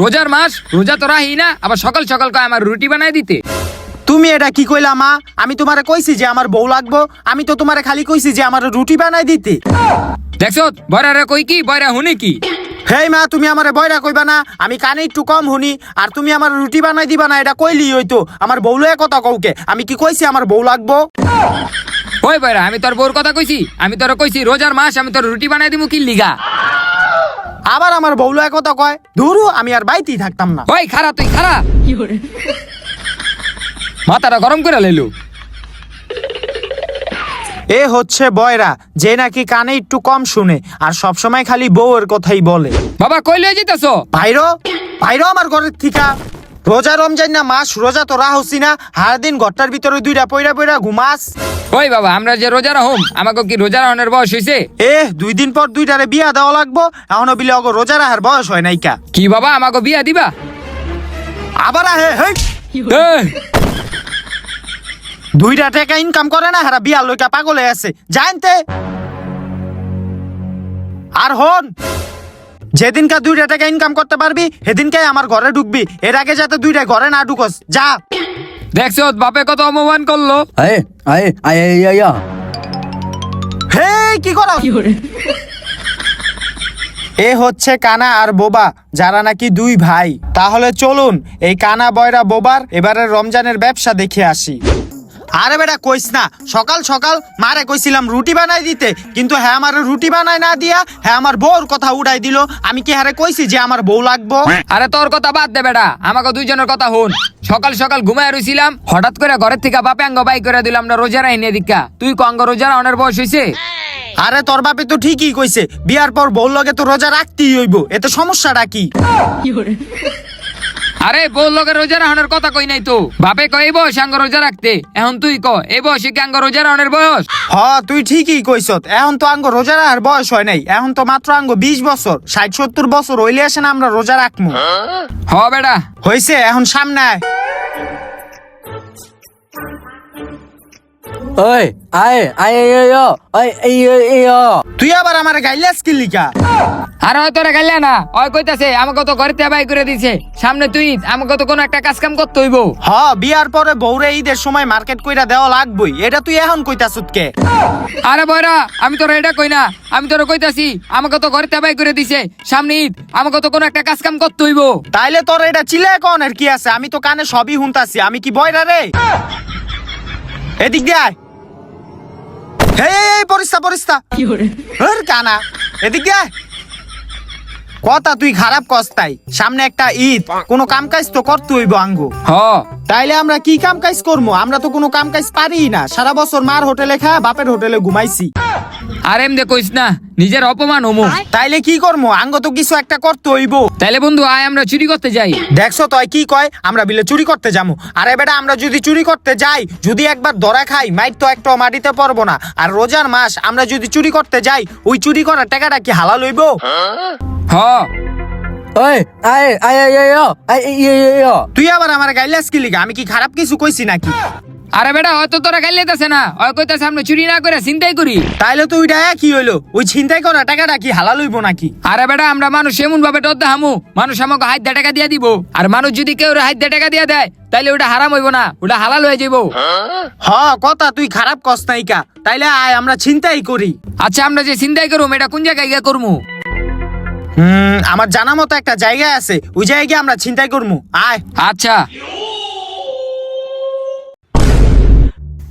রোজার মাস, রোজা তো রাহি না, আবার সকাল সকাল কয় আমার রুটি বানায় দিতে। তুমি এটা কি কইলা মা? আমি তোমারে কইছি যে আমার বউ লাগবো, আমি তো তোমারে খালি কইছি যে আমার রুটি বানাই দিতে। দেখছো বয়রা কই কি, বয়রা হুনি কি? হেই মা, তুমি আমারে বয়রা কইবা না, আমি কানে একটু কম শুনি। আর তুমি আমার রুটি বানাই দিবা না, এটা কইলি হইতো। আমার বউ লয়ে কথা কওকে, আমি কি কইছি আমার বউ লাগবো? ওই বয়রা, আমি তোর বউর কথা কইছি? আমি তোর কইছি রোজার মাস, আমি তোর রুটি বানাই দিমু কি লিগা? আবার আমার বউ লয়ে কথা কয়, ধুরু আমি আর বাইতেই থাকতাম না। ওই খারা, তুই খারা, মাথাটা গরম করে লাইলো। এ হচ্ছে বয়রা, যে নাকি কানে একটু কম শুনে আর সব সময় খালি বউয়ের কথাই বলে। বাবা কই লয়ে যাইতাছো? ভাইরো ভাইরো আমার ঘরের থিকা। রোজা রমজান না মাস, রোজা তো রাহছি না, সারাদিন ঘরটার ভিতরে দুইটা পয়রা পয়রা ঘুমাস। ওই বাবা, আমরা যে রোজা রাহম, আমাকে কি রোজা রাহনের বয়স হইছে? 2 দিন পর দুইটারে বিয়া দেওয়া লাগবো, এখনো বিলে অগো রোজা রাহার বয়স হয় নাইকা। কি বাবা, আমাকে বিয়া দিবা? আবার আহে হেই, এই, 2টা টাকা ইনকাম করে না, হারা বিয়া লইকা পাগলে আছে জানতে। আর হন, যেদিনকা 2টা টাকা ইনকাম করতে পারবি সেদিনকে আমার ঘরে ঢুকবি, এর আগে যাতে 2টা ঘরে না ঢুকস যা। দেখছো বাপে কত অপমান করলো? আয়ে আয়ে আয়ে আয়া হে কি করো? এ হচ্ছে কানা আর বোবা, যারা নাকি 2 ভাই। তাহলে চলুন এই কানা বয়রা বোবার এবারে রমজানের ব্যবসা দেখে আসি। আরে বেটা কইস না, সকাল সকাল মারে কইছিলাম রুটি বানাই দিতে, কিন্তু হ্যাঁ আমার রুটি বানাই না দিয়া হ্যাঁ আমার বউর কথা উড়াই দিল। আমি কি হারে কইছি যে আমার বউ লাগবো? আরে তোর কথা বাদ দে বেটা, আমাকে দুইজনের কথা হন। সকাল সকাল ঘুমায় রইছিলাম, হঠাৎ করে ঘরের থেকে বাপে আঙ্গ বাই করে দিলাম, আমরা রোজা রাইনি দিকা। তুই কঙ্গ রোজা রাহনের বয়স হইছে? আরে তোর বাপে তো ঠিকই কইছে, বিয়ার পর বউর লগে তো রোজা রাখতেই হইব, এতে সমস্যাটা কি? আরে বউ লোকের রোজা রাহনের কথা কই নাই তো, বাপে কয় এই বয়স আঙ্গ রোজা রাখতে, এখন তুই ক এই বয়সে কি আঙ্গ রোজা রাহনের বয়স? তুই ঠিকই কইছত, এখন তো আঙ্গ রোজা রাখার বয়স হয় নাই, এখন তো মাত্র আঙ্গ 20 বছর, 60-70 বছর হইলে আসে না আমরা রোজা রাখবো। বেটা হইছে, এখন সামনে আয়। ওই আয়ে আয়ে আয়া আই আয়া তুই আবার আমার গাইলাস কি লিখা? আর হয়তো রে গাইলা না, ওই কইতাছে আমাকে তো ঘরে থেকে বাই করে দিছে, সামনে তুই আমাকে তো কোনো একটা কাজ কাম করতে হইব। বিয়ার পরে বউরে ঈদের সময় মার্কেট কইরা দেওয়া লাগবই, এটা তুই এখন কইতাছুত কে? আরে বয়রা, আমি তোর এটা কই না, আমি তোর কইতাছি আমাকে তো ঘরে থেকে বাই করে দিছে, সামনে ঈদ, আমাকে তো কোনো একটা কাজ কাম করতে হইব। তাইলে তোর এটা চিলে কোন আর কি আছে? আমি তো কানে সবই শুনতাছি, আমি কি বয়রা রে? এদিক দিয়ে আয়। এই পরিস্তা পরিস্তা কানা, এদিক দিয়ে আয়। কথা তুই খারাপ কস্তাই, সামনে একটা ঈদ, কোনো কাম কাজ তো করতে হইব আঙ্গো। তাইলে আমরা কি কাম কাজ করবো? আমরা তো কোনো কাম কাজ পারি না, সারা বছর মার হোটেলে খা, বাপের হোটেলে ঘুমাইছি। আর এমনি কইস না, নিজের অপমান হমু। তাইলে কি করবো? আঙ্গ তো কিছু একটা করতে হইব। তাইলে বন্ধু আয় আমরা চুরি করতে যাই। দেখছো তো কি কয়, আমরা বিলে চুরি করতে যাবো। আরে বেটা, আমরা যদি চুরি করতে যাই, যদি একবার ধরা খাই, মাইর তো একটা মাটিতে পড়বো না। আর রোজার মাস, আমরা যদি চুরি করতে যাই, ওই চুরি করার টাকাটা কি হালাল হইব? ওই আয়ে আয়ে আয়া আয়ে আয়া তুই আবার আমার গাইলাস কি লিগা? আমি কি খারাপ কিছু কইছি নাকি? আরে বেটা, হয়তো তোরা গাইলেতাছে না, ওই কইতাছে আমরা চুরি না করে চিন্তাই করি। তাইলে তো ওইটা কি হইলো? ওই ছিনতাই করা টাকাটা কি হালাল হইব নাকি? আরে বেটা, আমরা মানুষ এমন ভাবে টদ্দা হামু, মানুষ আমাকে হাত দিয়ে টাকা দিয়ে দিব। আর মানুষ যদি কেউ হাত দিয়ে টাকা দিয়ে দেয়, তাইলে ওটা হারাম হইব না, ওটা হালাল হয়ে যাবো। কথা তুই খারাপ কস নাইকা। তাইলে আয় আমরা ছিনতাই করি। আচ্ছা, আমরা যে চিন্তাই করবো, এটা কোন জায়গায় গিয়ে করবো? আমার জানা মতো একটা জায়গা আছে, ওই জায়গায় আমরা ছিনতাই করবো, আয়। আচ্ছা,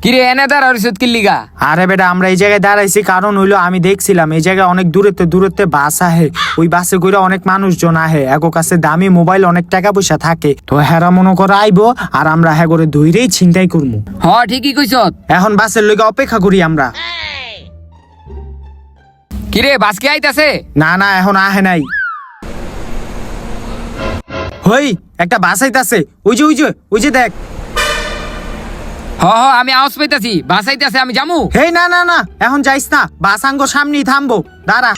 কিরে এনে দাঁড়াইছ কি লিগা? আরে বেটা, আমরা এই জায়গায় দাঁড়াইছি কারণ হইলো আমি দেখছিলাম এই জায়গায় অনেক দূরত্বে দূরত্বে বাস আহে, ওই বাসে করে অনেক মানুষজন আহে, এগো কাছে দামি মোবাইল অনেক টাকা পয়সা থাকে, তো হেরা মনে করে আইবো আর আমরা হ্যাঁ করে ধইরেই ছিনতাই করবো। ঠিকই কইছ। এখন বাসের লইগা অপেক্ষা করি আমরা। কিরে বাস কি আইতাছে? না না, এখন আহে নাই। হই একটা বাস আইতাছে, ওই যে ওই যে ওই যে দেখ। আমি আওয়াজ পাইতাছি, বাস আইতাছে, আমি যামু। হেই না না না, এখন যাইস না, বাস আঙ্গো সামনেই থামবো, দাঁড়া।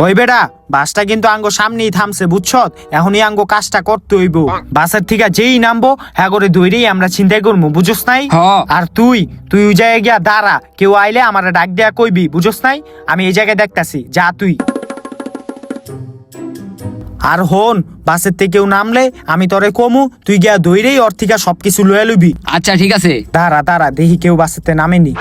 ওই বেটা, বাসটা কিন্তু আঙ্গো সামনেই থামছে, বুঝছত? এখনই আঙ্গো কাজটা করতে হইব। বাসের থেকে যেই নামবো হ্যাঁ করে দৌড়েই আমরা চিন্তাই করবো, বুঝছ নাই? আর তুই ওই জায়গায় গিয়া দাঁড়া, কেউ আইলে আমার ডাক দেয়া কইবি, বুঝছ নাই? আমি এই জায়গায় দেখতাছি, যা তুই। আর হন, বাসের থেকে কেউ নামলে আমি তোরে কমু, তুই গিয়া দইরেই ওর থেকে সবকিছু লয়ে লুবি। আচ্ছা ঠিক আছে। দাঁড়া দাঁড়া, দেখি কেউ বাসেতে নামেনি।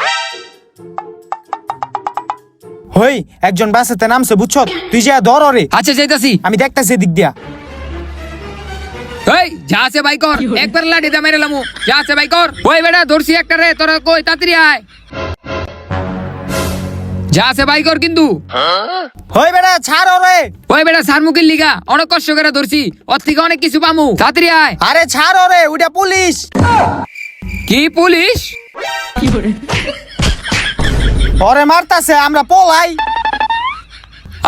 হই, একজন বাসেতে নামছে বুঝছ, তুই যা ধর রে, আচ্ছা যাইতাছি। আমি দেখতাছি দিক দিয়া। এই যা আছে ভাই কর, একবার লাঠি দা মেরে লামু, যা আছে ভাই কর। ওই বেটা ধরছি একটা রে, তোরা কই তাড়াতাড়ি আয়। যা আছে ভাই কর কিন্তু। হই বেটা ছাড় রে। ওই বেটা সার মুখির লিগা অনেক কষ্ট করে ধরছি, ওর থেকে অনেক কিছু পামু, তাড়াতাড়ি আয়। আরে ছাড় রে, ওইটা পুলিশ। কি পুলিশ? ওরে মারতাছে, আমরা পলাই।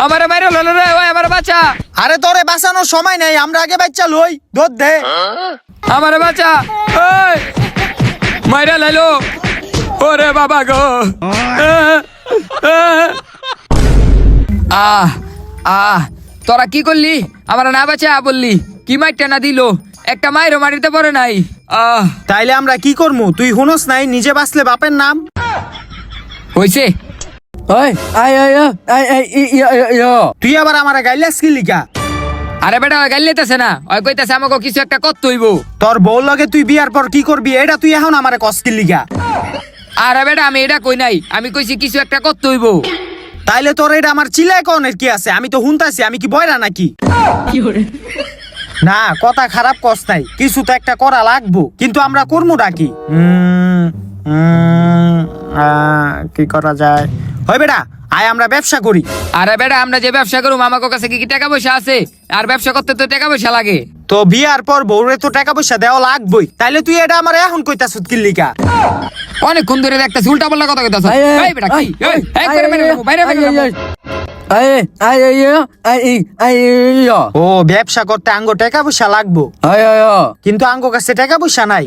আমারে মাইরো ললো রে, ওই আমার বাচ্চা। আরে তোরে বাঁচানোর সময় নেই, আমরা আগে বাচ্চা লই, দোদ দে। আমারে বাচ্চা, ওই মাইরা লাইলো। ওরে বাবা গো। আহ আহ, তোরা কি করলি? আমার না বাচ্চা বললি, কি মাইরটা না দিল, একটা মাইরও মারিতে পারে নাই। তাইলে আমরা কি করমু? তুই হুনস নাই, নিজে বাঁচলে বাপের নাম। হইছে। ওই আয় আয় আয় আয় ইয়া তুই আবার আমার গাইলাস কি লিগা? আরে বেটা ওই গাইলেতেছে না, ওই কইতাছে আমাকে কিছু একটা করতে হইব। তোর বউ লগে তুই বিয়ার পর কি করবি, এটা তুই এখন আমারে কষ্টির লিগা? আরে বেটা আমি এটা কই নাই, আমি কইছি কিছু একটা করতে হইব। তাইলে তোর এটা আমার চিলাই কনের কি আছে? আমি তো হুনতাছি, আমি কি বয়রা নাকি? না, কথা খারাপ কস নাই, কিছু তো একটা করা লাগবো, কিন্তু আমরা করবো নাকি? কি করা যায়? হয় বেটা, আয় আমরা ব্যবসা করি। আরে বেটা আমরা যে ব্যবসা করুম, আমাকে কাছে কি টাকা পয়সা আছে? আর ব্যবসা করতে তো টাকা পয়সা লাগে। তো বিয়ার পর বউরে তো টাকা পয়সা দেওয়া লাগবই, তাইলে তুই এটা আমার এখন কইতাছ কি লিগা? অনেকক্ষণ ধরে দেখতেছি উল্টা পাল্টা কথা কইতাছ। এই বেটা কি? এই একবারে মেরে দেবো, বাইরে ফেলে দেবো। আয় আয় আয় আয় ইয়া ও, ব্যবসা করতে আঙ্গ টাকা পয়সা লাগবো, আয় আয় কিন্তু আঙ্গ কাছে টাকা পয়সা নাই।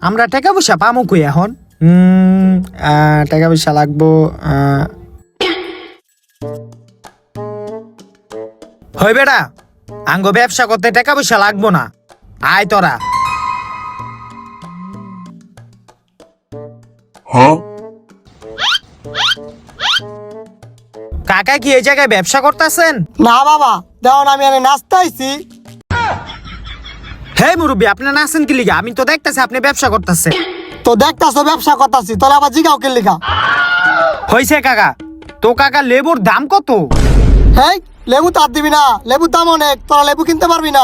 আমরা টাকা পয়সা পামু কই এখন? টাকা পয়সা লাগবো। হই বেটা, আঙ্গ ব্যবসা করতে টাকা পয়সা লাগবো না, আয় তোরা। কাকা কি এই জায়গায় ব্যবসা করতেছেন? না বাবা, দেখুন আমি এনে নাচতে আইছি। হে মুরব্বী, আপনি নাচেন কি লিগা? আমি তো দেখতেছি আপনি ব্যবসা করতেছেন। তো দেখতাছো ব্যবসা করতাছি, তোরা আবার জিগাও কে লিগা? হইছে কাকা, তো কাকা লেবুর দাম কত? হেই, লেবু তো আর দিবি না, লেবুর দাম অনেক, তোরা লেবু কিনতে পারবি না।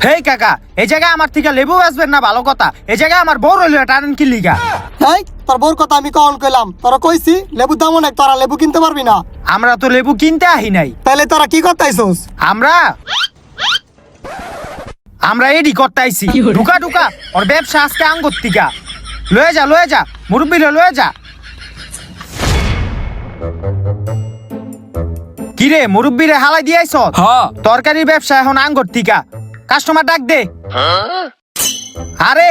হেই কাকা, এই জায়গায় আমার থেকে লেবু আসবেন না, ভালো কথা। এই জায়গায় আমার বড় হইলো টানেন কি লিগা? হেই, তোর বোর কথা আমি কখন কইলাম? তোরা কইছি লেবুর দাম অনেক, তোরা লেবু কিনতে পারবি না। আমরা তো লেবু কিনতে আহি নাই। তাহলে তোরা কি করতাইছস? আমরা এডি করতাইছি। ঢুকা ঢুকা, ওর ব্যবসা আজকে আঙ্গুর টিকা। লয়ে যা মুরব্বী, লয়ে যা। কিরে মুরব্বীরে হালাই দিয়াইছ? হ্যাঁ। তরকারির ব্যবসা এখন আঙ্গুর টিকা। কাস্টমার ডাক দে। আরে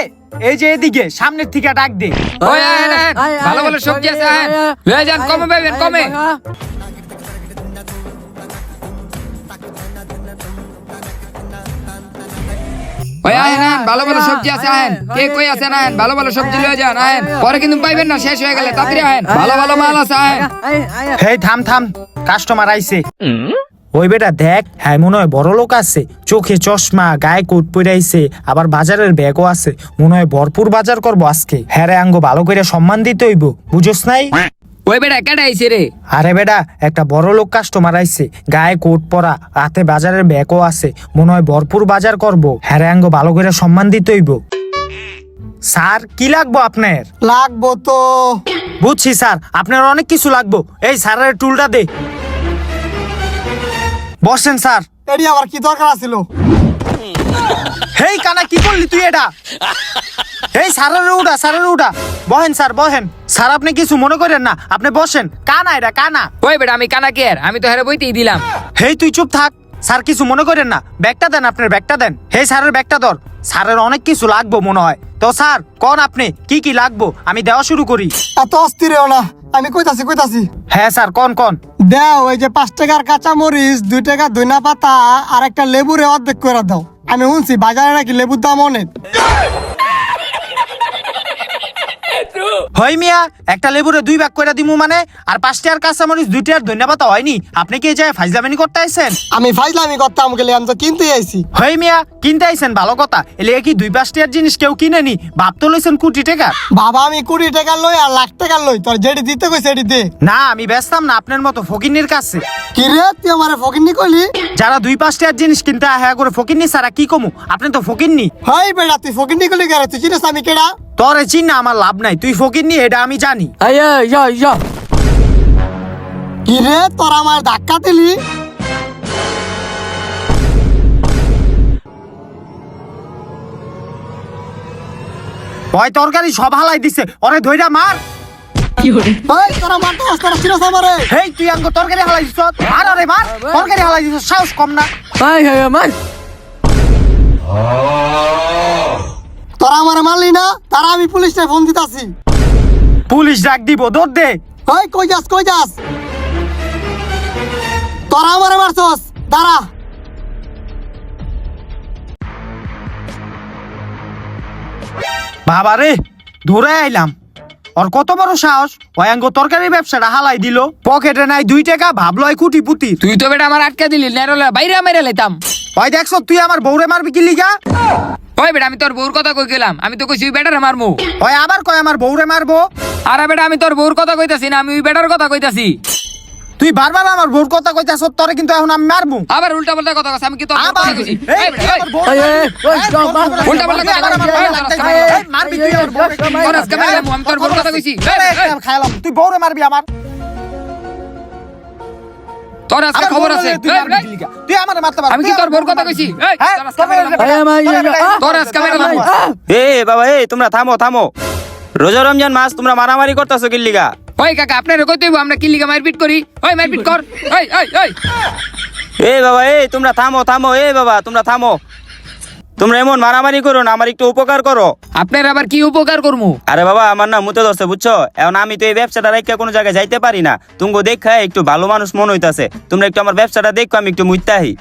এই যে এদিকে সামনের থেকে ডাক দে। ওই আয় না, ভালো ভালো সবজি আছে, আয় লয়ে যান, কমে পাবেন, কমে। ওই আয় না, ভালো ভালো সবজি আছে, আহেন। কে কই আছে না, ভালো ভালো সবজি লয়ে যান, আহেন। পরে কিন্তু পাইবেন না, শেষ হয়ে গেলে তাড়াতাড়ি আহেন। ভালো ভালো মাল আছে, আহেন। হেই থাম, কাস্টমার আইছে। ওই বেটা দেখ, হ্যাঁ মনে হয় বড় লোক আছে, চোখে চশমা, গায়ে কোট পরাইছে, আবার বাজারের ব্যাগও আছে। মনে হয় ভরপুর বাজার করবো আজকে। হ্যাঁ রে, আঙ্গ ভালো করে সম্মান দিতে হইব, বুঝোস নাই? ওই বেটা কেডা আইছে রে? আরে বেটা, একটা বড় লোক কাস্টমার আইছে, গায়ে কোট পরা, হাতে বাজারের ব্যাগও আছে। মনে হয় ভরপুর বাজার করবো। হ্যাঁ রে, আঙ্গ ভালো করে সম্মান দিতে হইব। স্যার কি লাগবো আপনার? লাগবো তো। বুঝছি স্যার, আপনার অনেক কিছু লাগবো। এই স্যারের টুলটা দে। বসেন স্যার। এডি আবার কি দরকার আছিল? হেই কানা, কি করলি তুই এটা? এই স্যারের উঠা। বহেন স্যার, বহেন। স্যার আপনি কিছু মনে করেন না, আপনি বসেন। কানা এটা কানা। ওই বেটা আমি কানা কে আর? আমি তো হেরে বইতেই দিলাম। হেই তুই চুপ থাক। স্যার কিছু মনে করেন না, ব্যাগটা দেন, আপনার ব্যাগটা দেন। হেই স্যারের ব্যাগটা ধর। স্যারের অনেক কিছু লাগবো মনে হয়। তো স্যার কোন আপনি কি কি লাগবো, আমি দেওয়া শুরু করি। এত অস্থির হও না, আমি কইতাছি। হ্যাঁ স্যার, কোন দাও, ওই যে 5 টাকার কাঁচা মরিচ, 2 টাকা ধইনা পাতা, আর একটা লেবুরে অর্ধেক করে দাও। আমি শুনছি বাজারে নাকি লেবুর দাম অনেক। হই মিয়া একটা লেবুরে 2 ভাগ করে দিমু মানে আর 5 টাকার কাঁচামরিচ 2 টাকার ধন্যবাদ হয়নি আপনি কি এই জায়গায় ফাইজলামি করতে আইছেন আমি ফাইজলামি করতাম গেলে আমি তো কিনতে আইছি। হই মিয়া কিনতে আইছেন ভালো কথা এলে কি 2-5 টাকার জিনিস কেউ কিনেনি বাপ তো লইছেন কোটি টাকা বাবা আমি 20 টাকা লই আর লাখ টাকা লই, তোর যেটি দিতে কইছে এটি দে। না আমি বেচতাম না আপনার মতো ফকিন্নির কাছে কি রে তুই আমারে ফকিন্নি কইলি? যারা 2-5 টাকার জিনিস কিনতে হ্যাঁ করে ফকিন্নি ছাড়া কি কমু আপনি তো ফকিন্নি হাই বেটা তুই ফকিন্নি কইলি কেন? তুই চিনিস আমি কেডা? তোরে চিন্না আমার লাভ নাই তুই ফকিন্নি এটা আমি জানি এই ইয়া কি রে তোর আমার ধাক্কা দিলি? ওই তরকারি সব হালাই দিছে ওরে ধইরা মার হাই তোরা মারতে আস, তোরা চিনিস আমারে? হেই তুই আঙ্গ তরকারি হালাই দিছ মার আরে মার তরকারি হালাই দিছ সাহস কম না এই মান তোরা আমারে মারলি না, তারা আমি পুলিশে ফোন দিতাছি। পুলিশ ডাক দিব দৌড় দে হাই কই যাস কই যাস? তোরা আমারে মারছস, দাঁড়া। বাবা রে ধরে আইলাম ওর কত বড় সাহস ওই আঙ্গ তরকারি ব্যবসাটা হালাই দিল পকেটে নাই 2 টাকা ভাবলো ওই কুটি পুতি তুই তো বেটা আমার আটকা দিলি নেরলে বাইরে মেরে লাইতাম। ওই দেখছ তুই আমার বউরে মারবি কি লিগা ওই বেটা আমি তোর বউর কথা কই গেলাম, আমি তো কইছি ওই বেটারে মারমু। ওই আবার কয় আমার বউরে মারবো আরে বেটা আমি তোর বউর কথা কইতাছি না, আমি ওই বেটার কথা কইতাছি। তুই বারবার আমার বউর কথা কইতাছ তোরে কিন্তু এখন আমি মারবো আবার উল্টা পাল্টা কথা কইছ, আমি কি তোর বউর আবার কথা কইছি? এই, এই তুই বেটা, আমার বউর- এই, এই, এই, এই, সব মার, বউর- উল্টা পাল্টা কথা আবার আমার কইছ, বউরে এই, লাগতাইছে। এই, এই, মারবি তুই আমার বউরে। তোর আজকে মারলাম, আমি তোর বউর কথা কইছি। এই, আরে, এই, খাইলাম তুই বউরে মারবি আমার তোর আজকে আমার খবর বউরে আছে। তুই এই, মারবি এই, কি লিগা? তুই আমারে মারতে পারবি আমি কি তোর বউর কথা কইছি? এই, হ্যাঁ, তোর আজকে তোর মারলাম। বউরে- এই আমার তোর আজকে মারলাম। এ বাবা এ তোমরা থামো থামো রোজা রমজান মাস তোমরা মারামারি করতেছো কি লিগা ওই কাকা আপনার কইতে হইবো, আমরা কি লিগা মারপিট করি? ওই মারপিট কর। এই এই এই এ বাবা এ তোমরা থামো থামো এ বাবা তোমরা থামো তোমরা এমন মারামারি করো না আমার একটু উপকার করো আপনার আবার কি উপকার করমু? আরে বাবা আমার না মুতে ধরছে বুঝছো এখন আমি তো এই ব্যবসাটা রেখে কোনো জায়গায় যাইতে পারি না তুমগো দেখা একটু ভালো মানুষ মনে হইতাছে তোমরা একটু আমার ব্যবসাটা দেখো আমি একটু মুইতাহি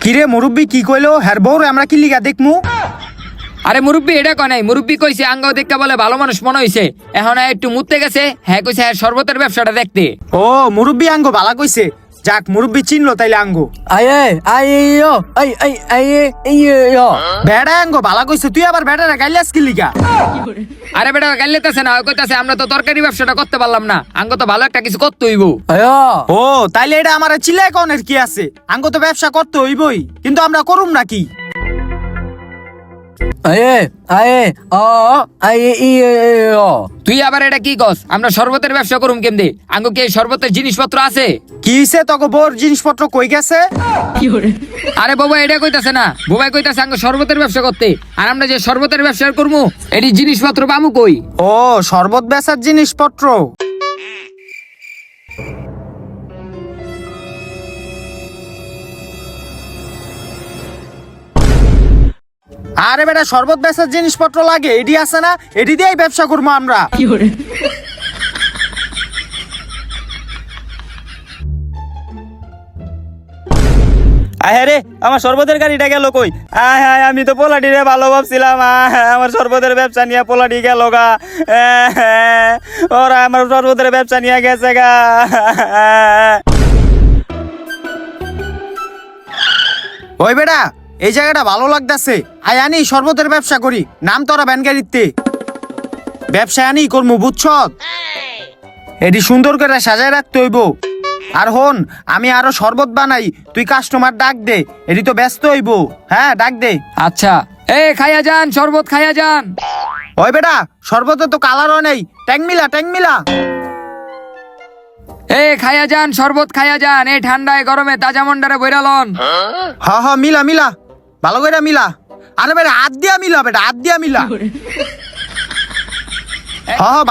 কিরে মুরব্বি কি কইলো হ্যার বউরে আমরা কি লিগা দেখমু আরে মুরব্বি এটা কয় নাই, মুরব্বি কইছে আঙ্গাও দেখা বলে ভালো মানুষ মনে হইছে, এখন একটু মুততে গেছে, হ্যাঁ কইছে হ্যাঁ শরবতের ব্যবসাটা দেখতে। ও মুরব্বি আঙ্গ বালা কইছে যাক মুরব্বি চিনলো তাইলে আঙ্গ বেড়া আঙ্গ বালা কইছে তুই আবার বেড়ারে গাইলাস কি লিগা আরে বেটা গাইলেতেছে না, কইতাছে আমরা তো তরকারি ব্যবসাটা করতে পারলাম না, আঙ্গ তো ভালো একটা কিছু করতে হইব। ও তাইলে এটা আমার চিল্লাই কনের কি আছে আঙ্গ তো ব্যবসা করতে হইবই কিন্তু আমরা করুম নাকি তুই আবার এটা কি কস? আমরা শরবতের ব্যবসা করুম কেমনে? আঙ্গ কি এই শরবতের জিনিসপত্র আছে? কি হইছে তোকে বউর জিনিসপত্র কই গেছে আরে বাবা এটা কইতাছে না, বাবা কইতাছে আঙ্গ শরবতের ব্যবসা করতে, আর আমরা যে শরবতের ব্যবসা করবো এটি জিনিসপত্র পামু কই? ও শরবত বেচার জিনিসপত্র আরে বেটা শরবত বেচার জিনিসপত্র লাগে এডি আছে না এডি দিয়েই ব্যবসা করবো আমরা আহে রে আমার শরবতের গাড়িটা গেল কই আয় হায় আমি তো পোলাটি রে ভালো ভাবছিলাম আমার শরবতের ব্যবসা নিয়ে পোলাটি গেল গা ওরা আমার শরবতের ব্যবসা নিয়ে গেছে গা ওই বেটা এই জায়গাটা ভালো লাগতাছে আই আনি শরবতের ব্যবসা করি নাম তোরা ব্যানগাড়িতে ব্যবসা আনি করমু বুঝছ এটি সুন্দর করে সাজায় রাখতে হইব আর হন আমি আরো শরবত বানাই তুই কাস্টমার ডাক দে এটি তো ব্যস্ত হইব হ্যাঁ ডাক দে আচ্ছা এ খাইয়া যান, শরবত খাইয়া যান। ওই বেটা শরবতে তো কালারও নেই ট্যাং মিলা এ খাইয়া যান, শরবত খাইয়া যান, এই ঠান্ডায় গরমে তাজা মন্ডারে বইরালন। হ মিলা ভালো করে মিলা আরে বেটা হাত দিয়া মিলা বেটা হাত দিয়া মিলা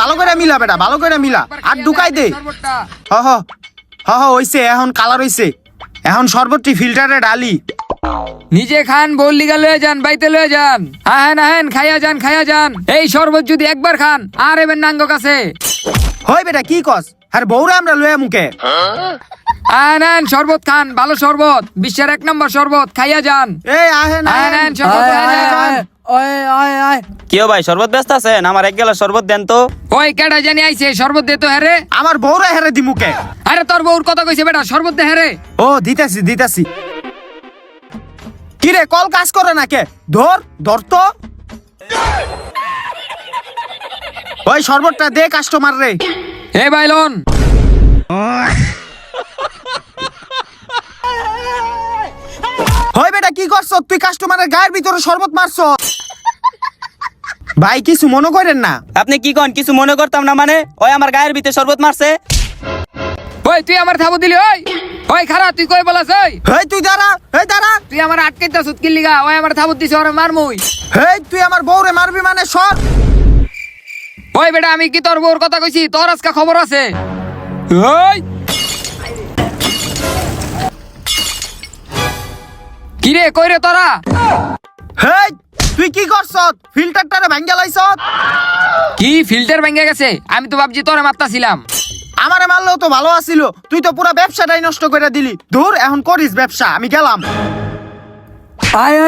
ভালো করে মিলা বেটা ভালো করে মিলা আর ঢুকাই দে শরবতটা। হইছে এখন কালার হইছে এখন শরবতটি ফিল্টারে ডালি নিজে খান, বল লিগা লয়ে যান, বাইতে লয়ে যান। আহেন খাইয়া যান। এই শরবত যদি একবার খান আর এবেন নাঙ্গ কাছে। হই বেটা কি কস আর বউরা আমরা লয়া মুখে নেন শরবত খান, ভালো শরবত, বিশ্বের 1 নম্বর শরবত, খাইয়া যান। এই আহেন নেন শরবত খাইয়া যান। আয় কেউ ভাই শরবত ব্যস্ত আছেন? আমার 1 গ্লাস শরবত দেন তো। ওই কেডা জানি আইছে, শরবত দে তো হেরে। আমার বউরে হেরে দিমুকে। আরে তোর বউর কথা কইছে বেটা, শরবত দে হেরে। ও দিতাছি কিরে কল কাজ করে না কে? ধর তো ওই শরবতটা দে কাস্টমার রে। এ বাইলন, হই বেটা কি করছ তুই? কাস্টমারের গায়ের ভিতরে শরবত মারছ। ভাই কিছু মনে করেন না। আপনি কি কন? কিছু মনে করতাম না মানে? ওই আমার গায়ের ভিতরে শরবত মারছে। ওই তুই আমার থাবো দিলি? ওই খারাপ, তুই কই বলাস? হেই তুই দাঁড়া, তুই আমার আটকাইতাছ কি লিগা? ওই আমার থাবো দিছে, ওরে মারমুই। হেই তুই আমার বউরে মারবি মানে সর। ওই বেটা, আমি কি তোর বউর কথা কইছি? তোর আজকে খবর আছে। ওই কিরে কই রে তোরা? হেই তুই কি করছ? ফিল্টারটারে ভাঙ্গা লাইছ। কি ফিল্টার ভেঙে গেছে? আমি তো ভাবছি তোরে মারতাছিলাম। আমারে মারলেও তো ভালো আছিল, তুই তো পুরো ব্যবসাটাই নষ্ট করে দিলি। ধুর, এখন করিস ব্যবসা, আমি গেলাম। আয়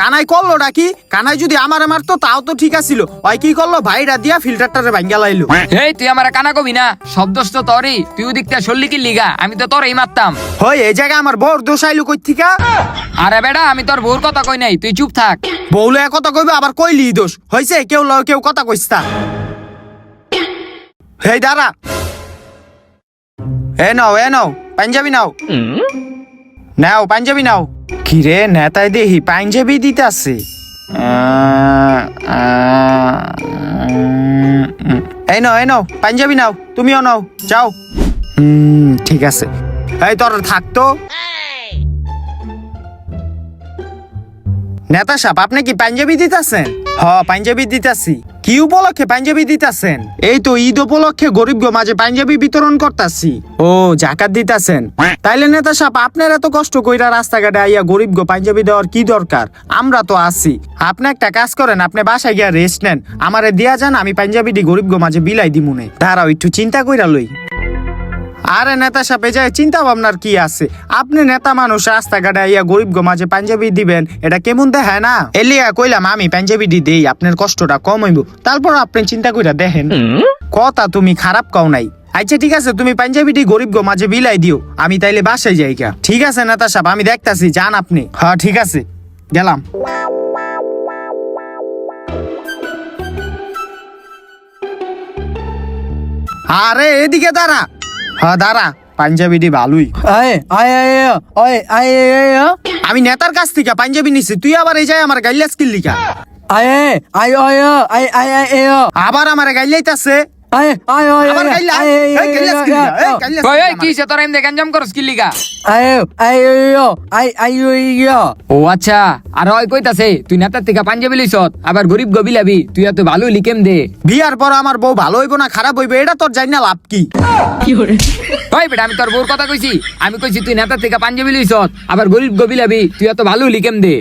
কানাই করলো নাকি? কানাই যদি আমারে মারতো তাও তো ঠিক আছিল। ওই কি করলো? ভাইরা দিয়া ফিল্টারটারে ভাঙ্গা লাইলো। এই তুই আমার কানা কবি না, সব দোষ তো তোরই। তুই ওদিকটা সরলি কি লিগা? আমি তো তোরই মারতাম। হই এই জায়গায় আমার বউর দোষ আইলো কই থিকা? আরে বেটা, আমি তোর বউর কথা কই নাই, তুই চুপ থাক। বউলে কথা কইবে আবার কইলি দোষ হইছে? কেউ কথা কইস্তা। হেই দাঁড়া, এ নাও পাঞ্জাবি নাও। নাও পাঞ্জাবি নাও। কিরে নেতাই দেহি পাঞ্জাবি দিতাছে। এই নাও পাঞ্জাবি নাও, তুমিও নাও, যাও। ঠিক আছে। এই তোর থাকতো নেতা সাহেব, আপনি কি পাঞ্জাবি দিতাছেন? হ পাঞ্জাবি দিতাছি। কি উপলক্ষে পাঞ্জাবি দিতাছেন? এই তো ঈদ উপলক্ষে গরিব মাঝে পাঞ্জাবি বিতরণ করতাছি। ও জাকাত দিতাছেন? তাইলে নেতা সাহেব, আপনার এত কষ্ট কইরা রাস্তাঘাটে আইয়া গরিব পাঞ্জাবি দেওয়ার কি দরকার? আমরা তো আছি। আপনি একটা কাজ করেন, আপনি বাসায় গিয়া রেস্ট নেন, আমারে দিয়া যান, আমি পাঞ্জাবিটি গরিব মাঝে বিলাই দিমুনে। দাঁড়াও একটু চিন্তা কইরা লই। আরে নেতা সাহেব, এই যায় চিন্তা ভাবনার কি আছে? আপনি নেতা মানুষ, রাস্তাঘাটে আইয়া গরিব মাঝে পাঞ্জাবি দিবেন, এটা কেমন দেখায় না? এলিয়া কইলাম আমি পাঞ্জাবি দেই, আপনার কষ্টটা কম হইব। তারপর আপনি চিন্তা কইরা দেখেন। কথা তুমি খারাপ কও নাই। আচ্ছা ঠিক আছে, তুমি পাঞ্জাবিটি গরিব মাঝে বিলাই দিও, আমি তাইলে বাসায় যাই গা। ঠিক আছে নেতা সাহেব, আমি দেখতাছি, যান আপনি। হ্যাঁ ঠিক আছে, গেলাম। আরে এদিকে দাঁড়া। হ্যাঁ দাঁড়া, পাঞ্জাবিটি ভালোই। আমি নেতার কাছ থেকে পাঞ্জাবি নিছি, তুই আবার এই যায় আমার গাইলাস কিল্লিকা। আবার আমার গাইলাইতাছে। আবার গাইলা, এই গাইলাস কিল্লিকা, এই গাইলাস ওই কিল্লিকা কি সে তোরা এমনি গঞ্জাম করস কি লিগা? আয় ও আচ্ছা, আর ওই কইতাছে তুই নেতার থেকে পাঞ্জাবি লইছত, আবার গরিব গবিলাবি, তুই এত ভালো লিকেম দে। বিয়ার পর আমার বউ ভালো হইব না খারাপ হইবে এটা তোর জানি না লাভ কি? ওই বেটা, আমি তোর বউর কথা কইছি? আমি কইছি তুই নেতার থেকে পাঞ্জাবি লইছত, আবার গরিব গবিলাবি, তুই এত ভালো লিকেম দে।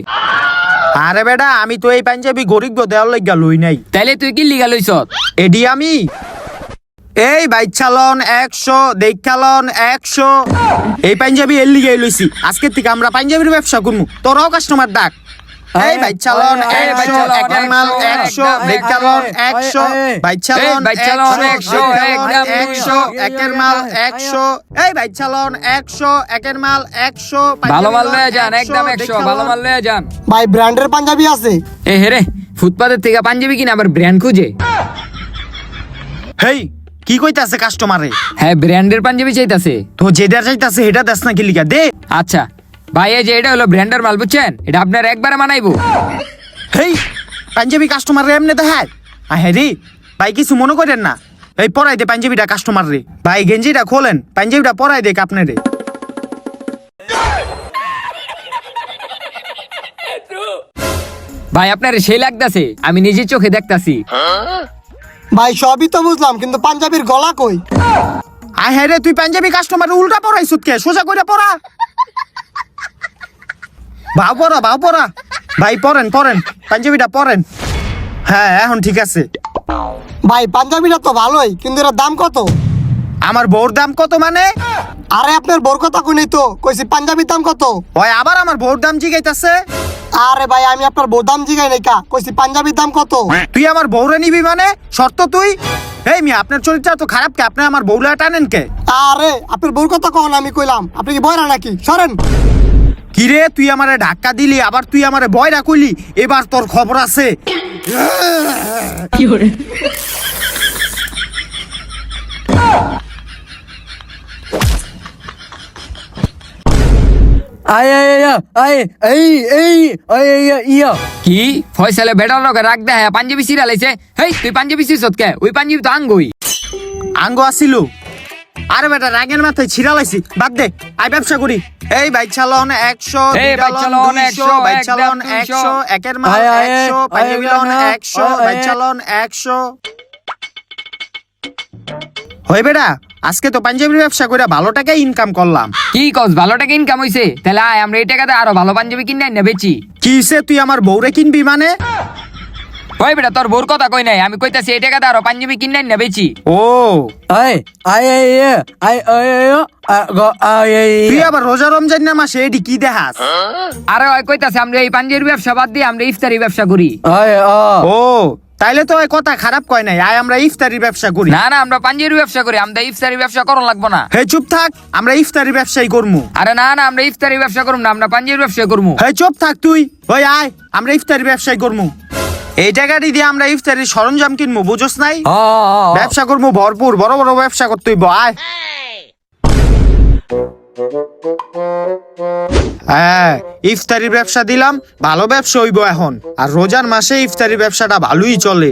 আরে বেটা, আমি তো এই পাঞ্জাবি গরিব দেওয়ার লাগিয়া লই নাই। তাইলে তুই কি লিগা লইছত? এডি আমি এই বাইচালন 100, দেখালন 100, এই পাঞ্জাবি এর লিগে লইছি। আজকে থেকে আমরা পাঞ্জাবির ব্যবসা করবো, তোরাও কাস্টমার ডাক। এই বাইচালন 100, একের মাল 100, দেখালন 100, বাইচালন 100, একের মাল 100, এই বাইচালন 100, একের মাল 100, ভালো মাল লয়ে যান, একদম 100 ভালো মাল লয়ে যান। ভাই ব্র্যান্ডের পাঞ্জাবি আছে? এ হেরে, ফুটপাতের থেকে পাঞ্জাবি কিনা আবার ব্র্যান্ড খুঁজে। হেই কি কইতাছে কাস্টমারে? হ্যাঁ, ব্র্যান্ডের পাঞ্জাবি চাইতাছে। তো যেটা চাইতাছে এটা দেস না কি লিগা দে। আচ্ছা ভাই, এই যে এটা হলো ব্র্যান্ডের মাল, বুঝছেন? এটা আপনার একবারে মানাইবো। হেই পাঞ্জাবি কাস্টমার রে এমনি দেখায়? হ্যাঁ রে ভাই, কিছু মনে করেন না। এই পরাই দে পাঞ্জাবিটা কাস্টমার রে। ভাই গেঞ্জিটা খোলেন, পাঞ্জাবিটা পরাই দেখ আপনারে। ভাই আপনার সেই লাগতাছে, আমি নিজের চোখে দেখতাছি। ভাই সবই তো বুঝলাম, কিন্তু পাঞ্জাবির গলা কই? হ্যাঁ রে, তুই পাঞ্জাবি কাস্টমার উল্টা পরাইছত কে? সোজা কইরা পরা। ভাও পরা। ভাই পরেন পাঞ্জাবিটা পরেন। হ্যাঁ এখন ঠিক আছে। ভাই পাঞ্জাবিটা তো ভালোই, কিন্তু এর দাম কত? আমার বউর দাম কত মানে? আরে আপনার বোর কথা কই তো, কইছি পাঞ্জাবির দাম কত? ওই আবার আমার বউর দাম জিগাইতাছে। আরে ভাই আমি আপনার বোর দাম জিগাই নাই কা, কইছি পাঞ্জাবির দাম কত? তুই আমার বউরে নিবি মানে শর্ত তুই? এই মিয়া আপনার চরিত্র তো খারাপ কে? আপনি আমার বউলা টানেন কে? আরে আপনার বোর কথা কখন আমি কইলাম? আপনি কি বয়রা নাকি? সরেন। কিরে তুই আমারে ধাক্কা দিলি, আবার তুই আমারে বয়রা কইলি, এবার তোর খবর আছে। আয় আয় আয় আয় এই এই আয় আয় ইয়া কি ফয়সালে বেটার লগে রাখ দে হ্যাঁ পাঞ্জাবি সিরা লাইছে। হেই তুই পাঞ্জাবি সিরছত কে? ওই পাঞ্জাবি তো আঙ্গুই। আঙ্গ আসিল। আরে বেটা রাগের মাথায় ছিড়ালাইছি, বাদ দে, আই ব্যবসা করি। এই বাইক চালান 100, এই দুই বাইক চালান চালান 200, 100, বাইক এক চালান দাম 200, 100, একের মাল আয়, আয়, 100, আয়, পাঞ্জাবি আয়, লন আয়, 100, আয়, বাইক আয়। চালান 100। হই বেটা, আজকে তো পাঞ্জাবির ব্যবসা করে ভালো টাকা ইনকাম করলাম। কি কস ভালো টাকা ইনকাম হইছে? তাহলে আয় আমরা এই টাকাতে আরো ভালো পাঞ্জাবি কিনে না বেচি। কি হইছে তুই আমার বউরে কিনবি মানে? ওই বেটা তোর বোর কথা কই নাই, আমি কইতাছি এই টাকাতে আরো পাঞ্জাবি কিনে না বেচি। ও আয় আয় আয় আয় আয় আয় তুই আবার রোজা রমজান না মাসে এডি কি দেখাস? আরে ওই কইতাছে আমরা এই পাঞ্জাবির ব্যবসা বাদ দিয়ে আমরা ইফতারি ব্যবসা করি। আয় ও তাইলে তো ওই কথা খারাপ কয় নাই, আয় আমরা ইফতারির ব্যবসা করি। না না আমরা পাঞ্জাবির ব্যবসা করি, আমরা ইফতারি ব্যবসা করন লাগবো না। হে চুপ থাক, আমরা ইফতারি ব্যবসাই করমু। আরে না না আমরা ইফতারি ব্যবসা করব না, আমরা পাঞ্জাবির ব্যবসা করবো। হে চুপ থাক তুই, ওই আয় আমরা ইফতারি ব্যবসাই করমু। এই টাকাটি দিয়ে আমরা ইফতারির সরঞ্জাম কিনবো, বুঝোস নাই? ব্যবসা করবো ভরপুর, বড় বড় ব্যবসা করতে হইব, আয়। হ্যাঁ ইফতারির ব্যবসা দিলাম, ভালো ব্যবসা হইব এখন। আর রোজার মাসে ইফতারি ব্যবসাটা ভালোই চলে।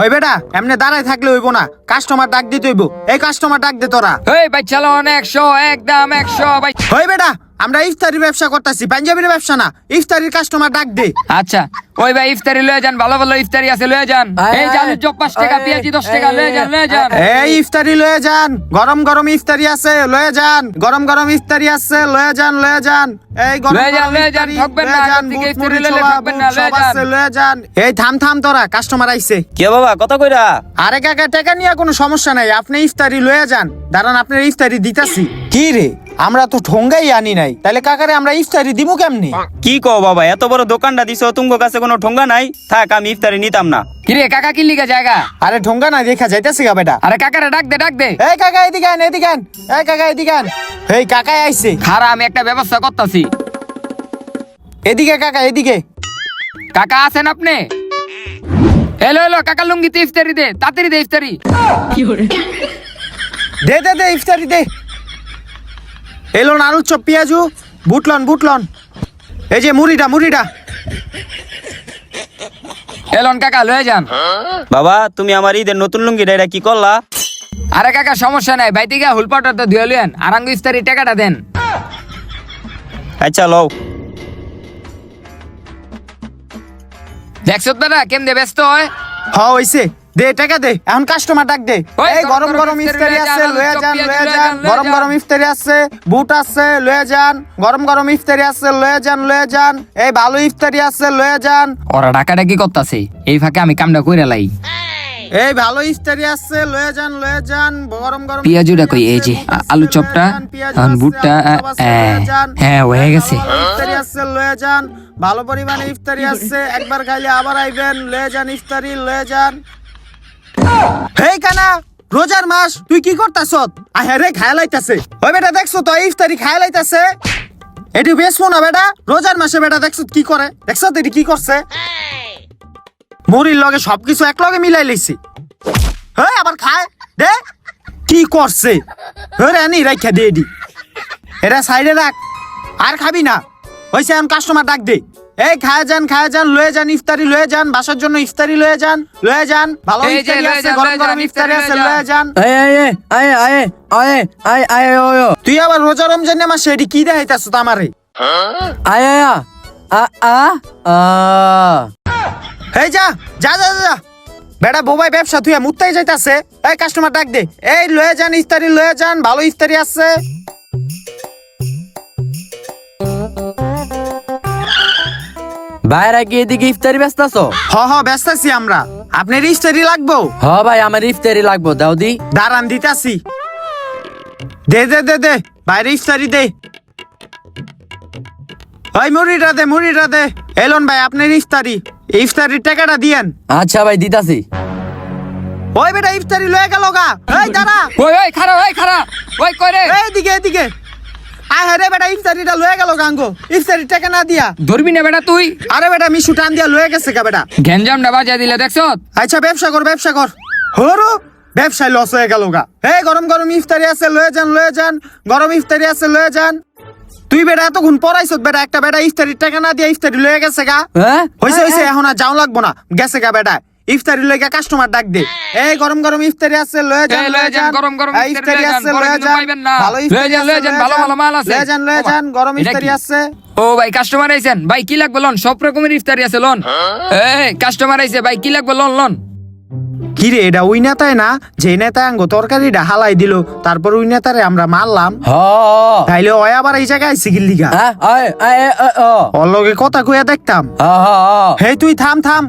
ওই বেটা এমনি দাঁড়ায় থাকলে হইব না, কাস্টমার ডাক দিতে হইব। এই কাস্টমার ডাক দে তোরা। এই ভাই চালো 100 একদম 100 ভাই। ওই বেটা আমরা ইফতারি ব্যবসা করতেছি, পাঞ্জাবির ব্যবসা না। ইফতারির কাস্টমার ডাক দে। আচ্ছা ওই ভাই ইফতারি লয়ে যান, ভালো ভালো ইফতারি আছে লয়ে যান। আয়, এই আয়, জালু চপ 5 টাকা, আয়, পেঁয়াজি 10 টাকা, আয়, লয়ে যান লয়ে যান। এই ইফতারি লয়ে যান, গরম গরম ইফতারি আছে লয়ে যান, গরম গরম ইফতারি আছে লয়ে যান লয়ে যান। এই গরম লয়ে যান, গরম লয়ে যান, ইফতারি, ঠকবেন না, লয়ে যান, আগের থেকে বুট ইফতারি মুড়ি, লইলে ছোলা, ঠকবেন বুট না, লয়ে সব যান। আছে, লয়ে যান। এই থাম থাম তোরা, কাস্টমার আইছে। কে বাবা কত কইরা? আরে কাকা টাকা নিয়ে কোনো সমস্যা নাই, আপনি ইফতারি লয়ে যান। দাঁড়ান আপনার ইফতারি দিতাছি। কি রে আমরা তো ঠোঙ্গাই আনি নাই, তাহলে কাকারে আমরা ইফতারি দিব কেমনি? কি কও বাবা, এত বড় দোকানটা দিছো, তুঙ্গ কাছে কোনো ঠোঙ্গা নাই? থাক আমি ইফতারি নিতাম না। কিরে কাকা কি লিগা জায়গা? আরে ঠোঙ্গা না দেখা যাইতাছি গা বেটা। আরে কাকারে ডাক দে ডাক দে। এই কাকা এদিকে আন, এদিকে আন। এই কাকা এদিকে আন। এই কাকাই আইছে। খারা আমি একটা ব্যবস্থা করতেছি। এদিকে কাকা এদিকে। কাকা আছেন আপনি? এলো এলো কাকা লুঙ্গিতে ইফতারি দে, তাড়াতাড়ি দে ইফতারি। দে দে দে ইফতারি দে। এলো আলু চপ, পেঁয়াজু, বুটলন বুটলন। এই যে মুড়িটা মুড়িটা। এলন কাকা লয়ে যান। বাবা তুমি আমার ঈদের নতুন লুঙ্গিটা এটা কি করলা? আরে কাকা সমস্যা নাই, বাইতে গিয়া হুলপাটার তো ধুয়ে লইয়েন, আর আঙ্গু ইফতারি টাকাটা দেন। আচ্ছা লও। দেখছো দাদা কেমনে ব্যস্ত হয়। হইছে, দে টাকা দে, এখন কাস্টমার ডাক দে। ওই এই গরম গরম ইফতারি আছে লয়ে যান লয়ে যান। গরম গরম ইফতারি আছে, বুট আছে লয়ে যান। গরম গরম ইফতারি আছে লয়ে যান লয়ে যান। এই ভালো ইফতারি আছে লয়ে যান। ওরা ডাকাটা কি করতেছে, এই ফাঁকে আমি কামটা কইরা লাই। এই ভালো ইফতারি আছে লয়ে যান লয়ে যান। গরম গরম পেঁয়াজুটা ইফতারি কই? এই আছে, যে, বুট আছে, আলু লয়ে চপটা, যান, পেঁয়াজু এখন আছে, বুটটা, আলু চপ আছে, লয়ে যান। হ্যাঁ, হয়ে গেছে। ইফতারি আছে লয়ে যান, ভালো পরিমাণে ইফতারি আছে, একবার খাইলে আবার আইবেন, লয়ে যান ইফতারি লয়ে যান। হেই কানা, রোজার মাস তুই কি করতাছ? আহে রে খায়া লাইতাছে। ওই বেটা দেখছো তো ইফতারি খায়া লাইতাছে। এটি বেশবো না বেটা, রোজার মাসে বেটা দেখছো কি করে? দেখছো তো এটি কি করছে? মুড়ির লগে সবকিছু এক লগে মিলাই লইছি। হ্যাঁ আবার খায় দে, কি করছে? হ্যাঁ রে আনি রাখা দে এডি, এটা সাইডে রাখ, আর খাবি না। হইছে এখন কাস্টমার ডাক দে। এই খায়া যান লয়ে যান ইফতারি লয়ে যান, বাসার জন্য ইফতারি লয়ে যান লয়ে যান। ভালো এই যে, ইফতারি লয়ে আছে, যান, গরম লয়ে গরম যান, ইফতারি আছে ইফতারি লয়ে যান। আয় আয় আয় আয় আয় আয় আয় আয় তুই আবার রোজা রমজান মাসে এটি কি দেখাইতাছ তো আমারে? আয় আয় আ আ আ এই যা যা যা যা বেটা, বোবাই ব্যবসা তুই মুত্তাই যাইতাছে। এই কাস্টমার ডাক দে। এই লয়ে যান ইফতারি লয়ে যান, ভালো ইফতারি আছে। বাইরে কি এদিকে ইফতারি ব্যস্ত আছো? হ ব্যস্ত আছি আমরা। আপনার ইফতারি লাগবো? হ ভাই আমার ইফতারি লাগবো দাও দি। দাঁড়ান দিতাছি। দে দে দে দে বাইরে ইফতারি দে। ওই মুড়িটা দে, মুড়িটা দে। এলন ভাই আপনার ইফতারি, ইফতারির টাকাটা দিয়েন। আচ্ছা ভাই দিতাছি। ওই বেটা ইফতারি লয়ে গেল গা। এই দাঁড়া, ওই ওই খারা ওই কই রে? এদিকে এদিকে আয়। রে বেটা ইফতারিটা লয়ে গেল গাঙ্গো, ইফতারির টাকা না দিয়া। ধরবি না বেটা তুই? আরে বেটা মিশু টান দিয়া লয়ে গেছে গা বেটা। গ্যাঞ্জামটা বাজায় দিলে দেখছো? আচ্ছা ব্যবসা কর, ব্যবসা কর। হরো ব্যবসায় লস হয়ে গেল গা। এই গরম গরম ইফতারি আছে লয়ে যান, লয়ে যান। গরম ইফতারি আছে লয়ে যান। তুই বেটা এতক্ষণ পড়াইছ বেটা, একটা বেটা ইফতারির টাকা না দিয়া ইফতারি লয়ে গেছে গা। হ্যাঁ হইছে হইছে, এখন আর যাও লাগবো না, গেছে গা বেটা। ইফতারি লয়ে কাস্টমার ডাক দে। এই গরম গরম ইফতারি আছে লয়ে যান, এই লয়ে যান, গরম গরম এই ইফতারি লয়ে যান, আছে পরে লয়ে কিন্তু যান। পাইবেন না। ভালো লয়ে ইফতারি যান, আছে, লয়ে যান, ভালো ভালো মাল আছে। লয়ে যান, লয়ে যান, গরম এটা ইফতারি কি? আছে। ও ভাই কাস্টমার আইছেন, ভাই কি লাগবে লন? সব রকমের ইফতারি আছে লন। এই কাস্টমার আইছে, ভাই কি লাগবে লন লন। কি রে এটা ওই নেতায় না, যে নেতায় আঙ্গো তরকারিটা হালাই দিল, তারপর ওই নেতারে আমরা মারলাম। হ তাইলে ওই আবার এই জায়গায় আইছে কি লিগা? হ্যাঁ ওর লগে কথা কইয়া দেখতাম। হে তুই থাম থাম।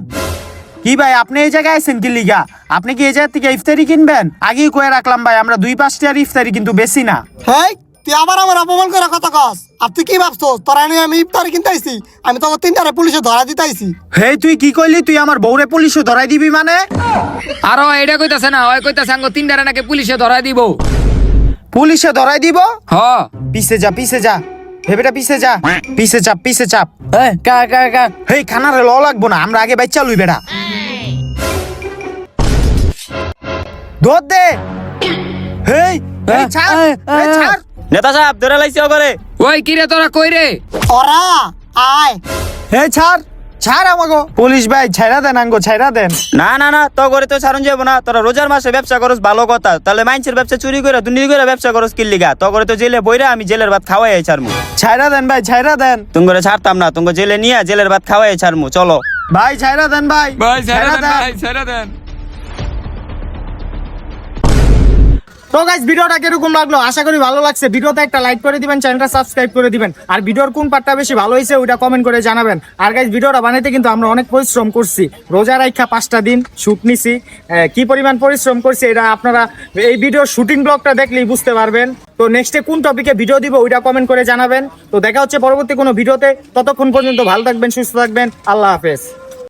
কি ভাই আপনি এই জায়গায় আইছেন কি লিগা? আপনি কি এই জায়গা থেকে ইফতারি কিনবেন? আগেই কয়ে রাখলাম ভাই, আমরা 2-5 টাকার ইফতারি কিন্তু বেশি না। হেই তুই আবার আমার অপমান করে কথা কস। আর তুই কি ভাবছো তোরা নিয়ে আমি ইফতারি কিনতে আইছি? আমি তো 3টারে পুলিশে ধরা দিতে আইছি। হে তুই কি কইলি? তুই আমার বউরে পুলিশে ধরাই দিবি মানে? আরো এটা কইতাছে না, ওই কইতাছে আঙ্গো 3টারে নাকি পুলিশে ধরায় দিব। পুলিশে ধরাই দিব? হ পিছে যা, পিছে যা। ভেবেটা পিছে যা, পিছে চাপ, পিছে চাপ। কা হেই খানারে ল লাগবো না, আমরা আগে বাইচা লুই বেটা। ধর দে। হেই এই ছাড়, এই ছাড়। নেতা সাহেব ধরে লাইছি করে। ওই কিরে তোরা কই রে? ওরা আয়। হে ছাড়, ছাড় আমাগো। পুলিশ ভাই ছাইরা দেন আঙ্গো, ছাইরা দেন। না না না, তো করে তো ছাড়ুন যাবো না। তোরা রোজার মাসে ব্যবসা করস ভালো কথা, তাহলে মাইন্সের ব্যবসা চুরি করে দুর্নীতি করে ব্যবসা করস কি লিগা? তো করে তো জেলে বইরা আমি জেলের ভাত খাওয়াই ছাড়মু। ছাইরা দেন ভাই, ছাইরা দেন। তুমি ছাড়তাম না, তুমি জেলে নিয়ে জেলের ভাত খাওয়াই ছাড়মু। চলো ভাই ছাইরা দেন ভাই, ভাই ছেড়ে দেন, ভাই ছেড়ে দেন। তো গাইস ভিডিওটা কিরকম লাগলো? আশা করি ভালো লাগছে। ভিডিওতে একটা লাইক করে দিবেন, চ্যানেলটা সাবস্ক্রাইব করে দিবেন, আর ভিডিওর কোন পার্টটা বেশি ভালো হয়েছে ওইটা কমেন্ট করে জানাবেন। আর গাইস ভিডিওটা বানাইতে কিন্তু আমরা অনেক পরিশ্রম করছি। রোজা রাইখা 5টা দিন শুট নিছি। কি পরিমাণ পরিশ্রম করছি এটা আপনারা এই ভিডিওর শুটিং ব্লগটা দেখলেই বুঝতে পারবেন। তো নেক্সটে কোন টপিকে ভিডিও দিব ওইটা কমেন্ট করে জানাবেন। তো দেখা হচ্ছে পরবর্তী কোনো ভিডিওতে। ততক্ষণ পর্যন্ত ভালো থাকবেন, সুস্থ থাকবেন। আল্লাহ হাফেজ।